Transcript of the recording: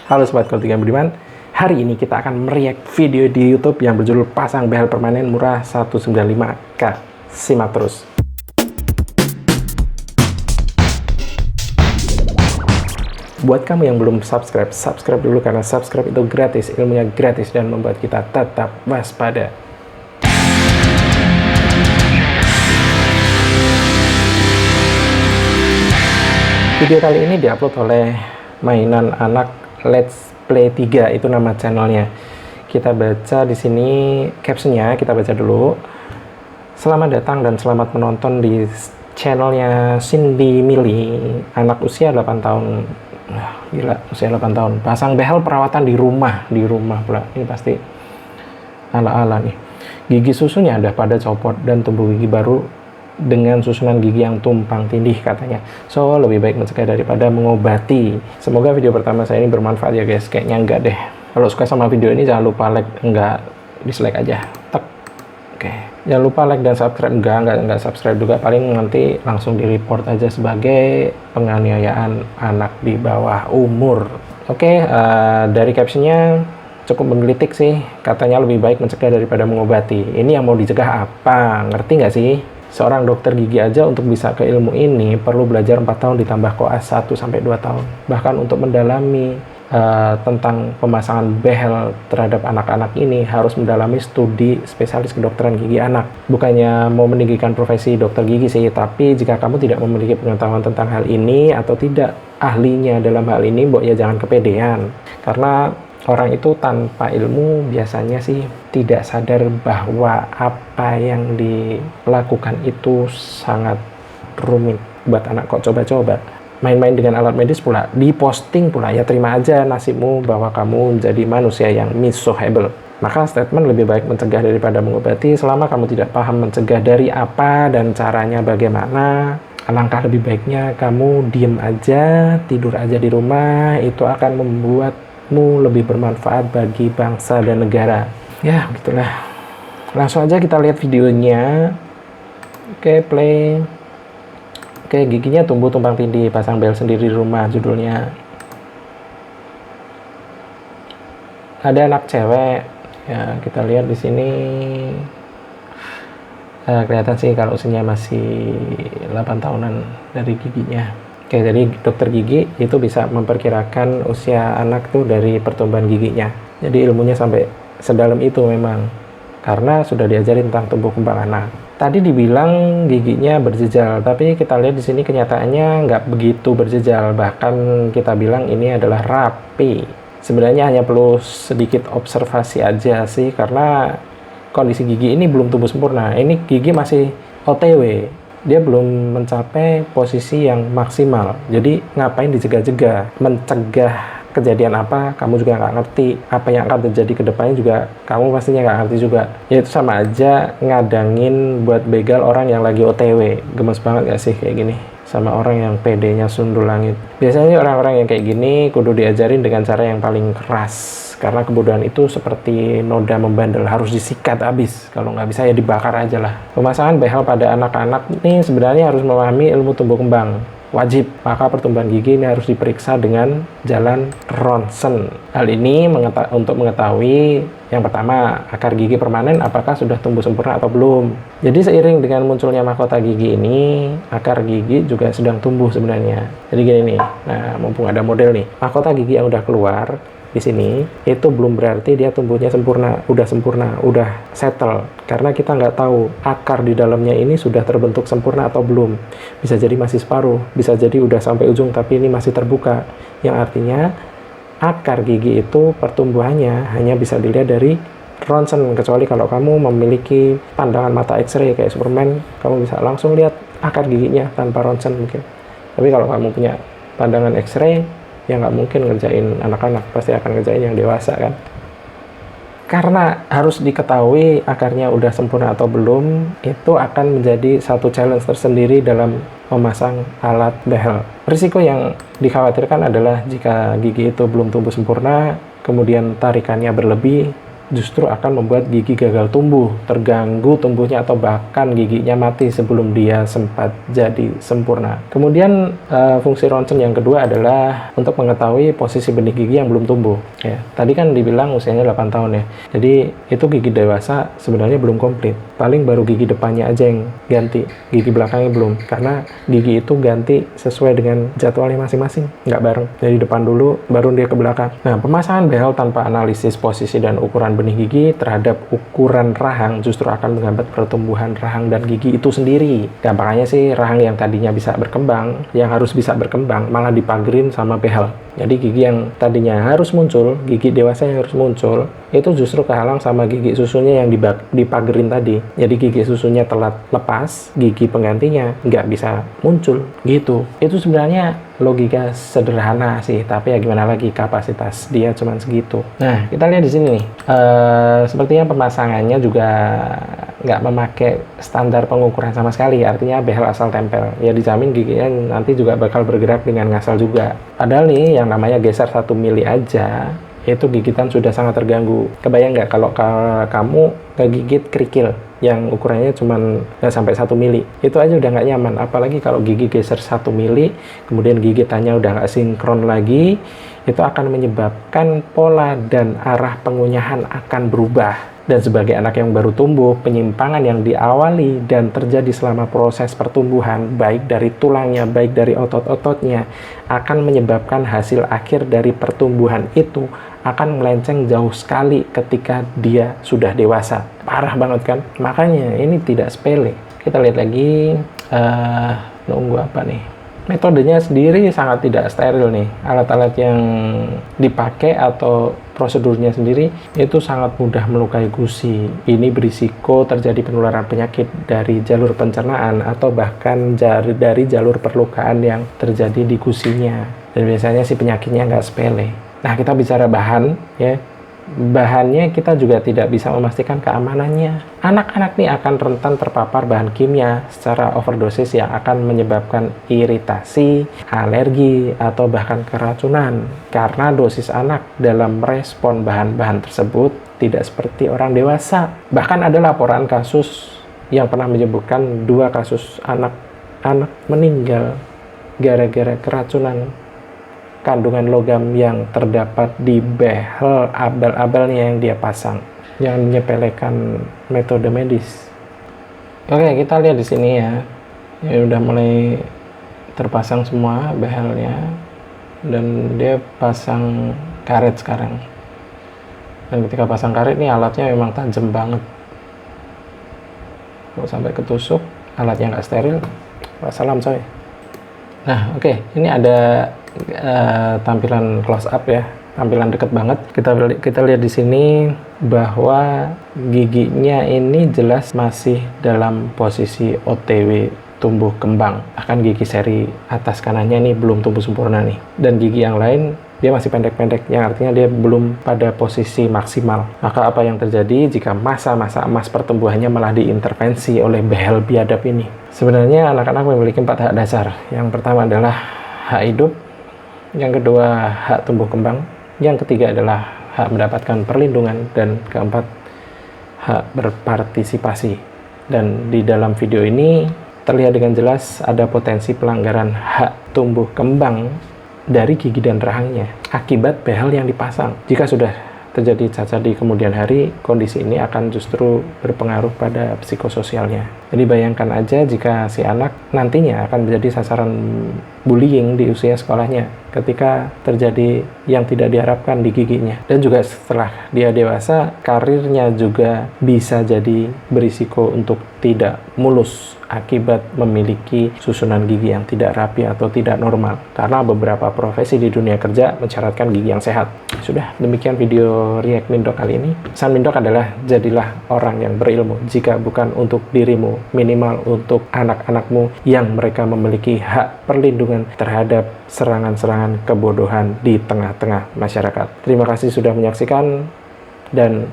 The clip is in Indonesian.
Halo Sobat Keluarga Budiman, hari ini kita akan mereact video di YouTube yang berjudul Pasang Behel Permanen Murah 195K. Simak terus. Buat kamu yang belum subscribe, subscribe dulu karena subscribe itu gratis, ilmunya gratis dan membuat kita tetap waspada. Video kali ini diupload oleh mainan anak Let's Play 3, itu nama channelnya. Kita baca di sini captionnya, kita baca dulu. Selamat datang dan selamat menonton di channelnya Cindy Millie, anak usia 8 tahun. Gila, usia 8 tahun. Pasang behel perawatan di rumah pula. Ini pasti ala-ala nih. Gigi susunya ada pada copot dan tumbuh gigi baru dengan susunan gigi yang tumpang tindih katanya. So, lebih baik mencegah daripada mengobati. Semoga video pertama saya ini bermanfaat ya guys. Kayaknya enggak deh. Kalau suka sama video ini jangan lupa like, enggak dislike aja. Tek. Oke. Jangan lupa like dan subscribe. Enggak subscribe juga. Paling nanti langsung di-report aja sebagai penganiayaan anak di bawah umur. Oke, dari captionnya cukup menggelitik sih. Katanya lebih baik mencegah daripada mengobati. Ini yang mau dicegah apa? Ngerti nggak sih? Seorang dokter gigi aja untuk bisa ke ilmu ini perlu belajar 4 tahun ditambah koas 1-2 tahun. Bahkan untuk mendalami tentang pemasangan behel terhadap anak-anak ini harus mendalami studi spesialis kedokteran gigi anak. Bukannya mau meninggikan profesi dokter gigi sih, tapi jika kamu tidak memiliki pengetahuan tentang hal ini atau tidak ahlinya dalam hal ini, mbok ya jangan kepedean. Karena orang itu tanpa ilmu biasanya sih tidak sadar bahwa apa yang dilakukan itu sangat rumit buat anak. Kok coba-coba main-main dengan alat medis pula, diposting pula, ya terima aja nasibmu bahwa kamu menjadi manusia yang miserable. Maka statement lebih baik mencegah daripada mengobati. Selama kamu tidak paham mencegah dari apa dan caranya bagaimana, alangkah lebih baiknya kamu diem aja, tidur aja di rumah. Itu akan membuatmu lebih bermanfaat bagi bangsa dan negara. Ya, begitulah. Langsung aja kita lihat videonya. Oke, play. Oke, giginya tumbuh tumpang tindih, pasang behel sendiri di rumah judulnya. Ada anak cewek. Ya, kita lihat di sini. Kelihatan sih kalau usianya masih 8 tahunan dari giginya. Oke, jadi dokter gigi itu bisa memperkirakan usia anak tuh dari pertumbuhan giginya. Jadi ilmunya sampai sedalam itu memang, karena sudah diajari tentang tumbuh kembang anak. Tadi dibilang giginya berjejal, tapi kita lihat di sini kenyataannya nggak begitu berjejal. Bahkan kita bilang ini adalah rapi. Sebenarnya hanya perlu sedikit observasi aja sih, karena kondisi gigi ini belum tumbuh sempurna. Ini gigi masih OTW. Dia belum mencapai posisi yang maksimal. Jadi ngapain dijega-jega? Mencegah kejadian apa, kamu juga nggak ngerti. Apa yang akan terjadi ke depannya juga kamu pastinya nggak ngerti juga. Ya itu sama aja ngadangin buat begal orang yang lagi OTW. Gemes banget gak sih kayak gini? Sama orang yang PD-nya sundul langit. Biasanya orang-orang yang kayak gini kudu diajarin dengan cara yang paling keras. Karena kebodohan itu seperti noda membandel, harus disikat habis. Kalau nggak bisa ya dibakar aja lah. Pemasangan behel pada anak-anak ini sebenarnya harus memahami ilmu tumbuh kembang. Wajib, maka pertumbuhan gigi ini harus diperiksa dengan jalan ronsen. Hal ini untuk mengetahui yang pertama, akar gigi permanen apakah sudah tumbuh sempurna atau belum. Jadi seiring dengan munculnya mahkota gigi ini, akar gigi juga sedang tumbuh sebenarnya. Jadi gini nih, nah mumpung ada model nih, mahkota gigi yang udah keluar di sini itu belum berarti dia tumbuhnya sempurna, udah settle, karena kita nggak tahu akar di dalamnya ini sudah terbentuk sempurna atau belum. Bisa jadi masih separuh, bisa jadi udah sampai ujung tapi ini masih terbuka, yang artinya akar gigi itu pertumbuhannya hanya bisa dilihat dari ronsen, kecuali kalau kamu memiliki pandangan mata X-ray kayak Superman, kamu bisa langsung lihat akar giginya tanpa ronsen mungkin. Tapi kalau kamu punya pandangan X-ray, ya nggak mungkin ngerjain anak-anak, pasti akan ngerjain yang dewasa kan. Karena harus diketahui akarnya udah sempurna atau belum, itu akan menjadi satu challenge tersendiri dalam memasang alat behel. Risiko yang dikhawatirkan adalah jika gigi itu belum tumbuh sempurna, kemudian tarikannya berlebih, justru akan membuat gigi gagal tumbuh, terganggu tumbuhnya, atau bahkan giginya mati sebelum dia sempat jadi sempurna. Kemudian fungsi ronsen yang kedua adalah untuk mengetahui posisi benih gigi yang belum tumbuh. Ya, tadi kan dibilang usianya 8 tahun ya. Jadi itu gigi dewasa sebenarnya belum komplit. Paling baru gigi depannya aja yang ganti, gigi belakangnya belum. Karena gigi itu ganti sesuai dengan jadwalnya masing-masing, nggak bareng. Dari depan dulu, baru dia ke belakang. Nah, pemasangan behel tanpa analisis posisi dan ukuran benih gigi terhadap ukuran rahang justru akan menghambat pertumbuhan rahang dan gigi itu sendiri. Gampangnya sih, rahang yang tadinya bisa berkembang, yang harus bisa berkembang, malah dipagerin sama behel. Jadi gigi yang tadinya harus muncul, gigi dewasa yang harus muncul, itu justru kehalang sama gigi susunya yang dipagerin tadi. Jadi gigi susunya telat lepas, gigi penggantinya nggak bisa muncul, gitu. Itu sebenarnya logika sederhana sih, tapi ya gimana lagi, kapasitas dia cuma segitu. Nah, kita lihat di sini nih, sepertinya pemasangannya juga nggak memakai standar pengukuran sama sekali, artinya behel asal tempel. Ya dijamin giginya nanti juga bakal bergerak dengan ngasal juga. Padahal nih yang namanya geser 1 mili aja, itu gigitan sudah sangat terganggu. Kebayang nggak kalau kamu ngegigit kerikil yang ukurannya cuma nggak sampai 1 mili, itu aja udah nggak nyaman. Apalagi kalau gigi geser 1 mili, kemudian gigitannya udah nggak sinkron lagi, itu akan menyebabkan pola dan arah pengunyahan akan berubah. Dan sebagai anak yang baru tumbuh, penyimpangan yang diawali dan terjadi selama proses pertumbuhan, baik dari tulangnya, baik dari otot-ototnya, akan menyebabkan hasil akhir dari pertumbuhan itu akan melenceng jauh sekali ketika dia sudah dewasa. Parah banget kan? Makanya ini tidak sepele. Kita lihat lagi, nunggu apa nih? Metodenya sendiri sangat tidak steril nih. Alat-alat yang dipakai atau prosedurnya sendiri itu sangat mudah melukai gusi. Ini berisiko terjadi penularan penyakit dari jalur pencernaan atau bahkan dari jalur perlukaan yang terjadi di gusinya. Dan biasanya sih penyakitnya nggak sepele. Nah, kita bicara bahan ya. Bahannya kita juga tidak bisa memastikan keamanannya. Anak-anak nih akan rentan terpapar bahan kimia secara overdosis yang akan menyebabkan iritasi, alergi, atau bahkan keracunan. Karena dosis anak dalam merespon bahan-bahan tersebut tidak seperti orang dewasa. Bahkan ada laporan kasus yang pernah menyebutkan 2 kasus anak meninggal gara-gara keracunan kandungan logam yang terdapat di behel abal-abalnya yang dia pasang. Jangan menyepelekan metode medis. Oke, kita lihat di sini ya. Ya udah mulai terpasang semua behelnya, dan dia pasang karet sekarang. Dan ketika pasang karet nih, alatnya memang tajam banget. Kalau sampai ketusuk, alatnya nggak steril, wassalam coy. Nah, oke, ini ada tampilan close up ya, tampilan deket banget. Kita lihat di sini bahwa giginya ini jelas masih dalam posisi OTW tumbuh kembang. Bahkan gigi seri atas kanannya ini belum tumbuh sempurna nih. Dan gigi yang lain dia masih pendek-pendek, yang artinya dia belum pada posisi maksimal. Maka apa yang terjadi jika masa-masa emas pertumbuhannya malah diintervensi oleh behel biadab ini? Sebenarnya anak-anak memiliki 4 hak dasar. Yang pertama adalah hak hidup, yang kedua hak tumbuh kembang, yang ketiga adalah hak mendapatkan perlindungan, dan keempat hak berpartisipasi. Dan di dalam video ini terlihat dengan jelas ada potensi pelanggaran hak tumbuh kembang dari gigi dan rahangnya akibat behel yang dipasang. Jika sudah terjadi cacat di kemudian hari, kondisi ini akan justru berpengaruh pada psikososialnya. Jadi bayangkan aja jika si anak nantinya akan menjadi sasaran bullying di usia sekolahnya ketika terjadi yang tidak diharapkan di giginya. Dan juga setelah dia dewasa, karirnya juga bisa jadi berisiko untuk tidak mulus akibat memiliki susunan gigi yang tidak rapi atau tidak normal. Karena beberapa profesi di dunia kerja mensyaratkan gigi yang sehat. Sudah, demikian video React Mindok kali ini. Pesan Mindok adalah jadilah orang yang berilmu, jika bukan untuk dirimu, minimal untuk anak-anakmu yang mereka memiliki hak perlindungan terhadap serangan-serangan kebodohan di tengah-tengah masyarakat. Terima kasih sudah menyaksikan, dan